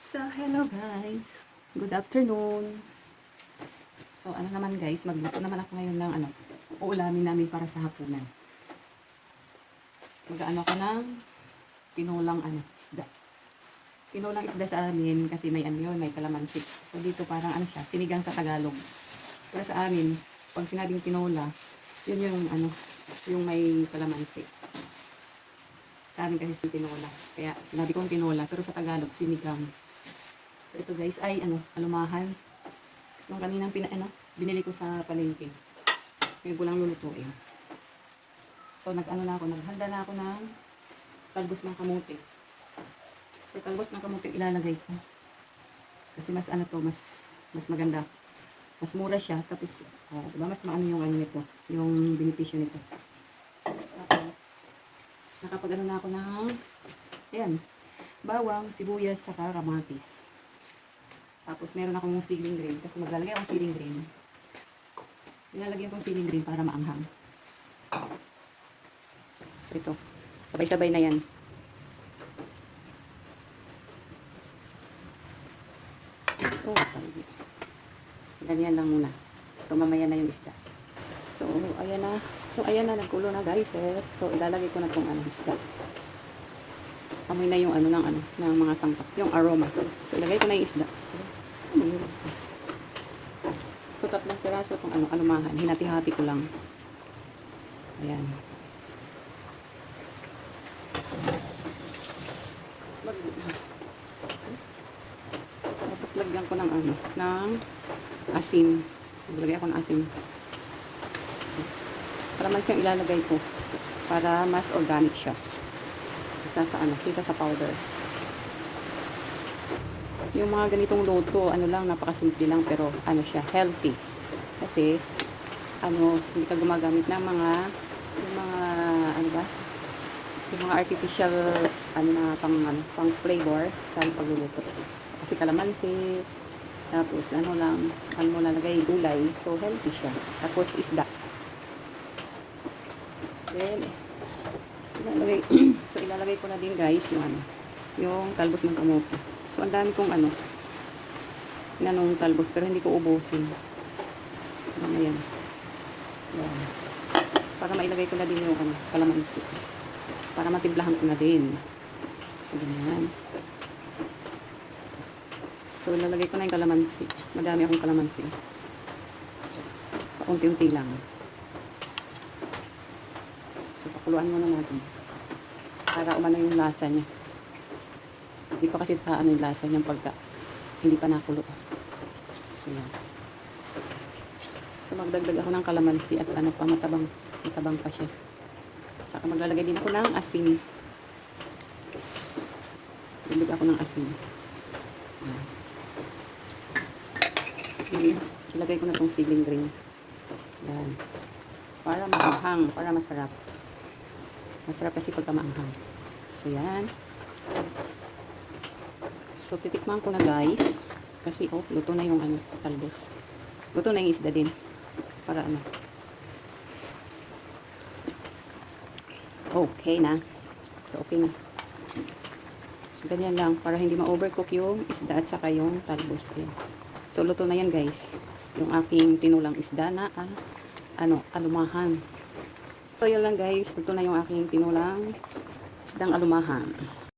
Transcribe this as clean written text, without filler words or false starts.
So, hello guys. Good afternoon. So, ano naman guys, magluto naman ako ngayon ng uulamin namin para sa hapunan. Mag-ano ko ng tinulang isda. Tinulang isda sa amin kasi may may kalamansi. So, dito parang siya, sinigang sa Tagalog. Pero sa amin, pag sinabing tinula, yun yung may kalamansi. Sa amin kasi tinula. Kaya sinabi kong tinula, pero sa Tagalog, sinigang. So, ito guys ay alumahan. Yung kaninang binili ko sa palengke. Ngayon ko lang lulutuin. So, naghanda na ako ng talbos ng kamote. So, talbos ng kamote ilalagay ko. Kasi mas mas maganda. Mas mura siya. Tapos, diba, mas maano yung nito. Yung benepisyo nito. Tapos, nakapag na ako ng, bawang, sibuyas, saka kamatis. Tapos, meron akong siling green. Kasi maglalagay akong siling green. Nilalagyan akong siling green para maanghang. So, ito. Sabay-sabay na yan. Oh, ganyan lang muna. So, mamaya na yung isda. So, ayan na. Nagkulo na guys. So, ilalagay ko na itong isda. Amoy na yung ng mga sangkap. Yung aroma. So, ilagay ko na yung isda. So, 3 piraso itong alumahan. Hinati-hati ko lang. Ayan. Tapos lagyan ko ng ng asin. So, lagyan ko ng asin. So, para man siyang ilalagay ko para mas organic siya. Kaysa sa powder. Yung mga ganitong luto, napakasimple lang pero siya, healthy. Kasi hindi ka gumagamit ng yung mga artificial pang flavor sa pagluluto. Kasi kalamansi, tapos mo lalagay gulay, so healthy siya. Tapos isda. Then ilalagay ko na din guys yung talbos ng kamote. So, ang dami kong talbos, pero hindi ko ubusin. So, ayan. Para mailagay ko na din yung kalamansi. Para matimplahan ko na din. So, ganyan. So, ilalagay ko na yung kalamansi. Madami akong kalamansi. Paunti-unti lang. So, pakuluan muna natin. Para umano yung lasa niya. Hindi pa kasi yung lasa niyang pagka hindi pa nakulo. So, yan. So, magdagdag ako ng kalamansi at matabang pa siya. Saka maglalagay din ako ng asin. Dagdag ako ng asin. Yan. Ilagay ko na itong siling green. Yan. Para maanghang, para masarap. Masarap kasi pagka maanghang. So, yan. So, titikman ko na guys. Kasi, luto na yung talbos. Luto na yung isda din. Para okay na. So, okay na. So, ganyan lang. Para hindi ma-overcook yung isda at saka yung talbos. Ayan. So, luto na yan guys. Yung aking tinulang isda na alumahan. So, yun lang guys. Luto na yung aking tinulang isdang alumahan.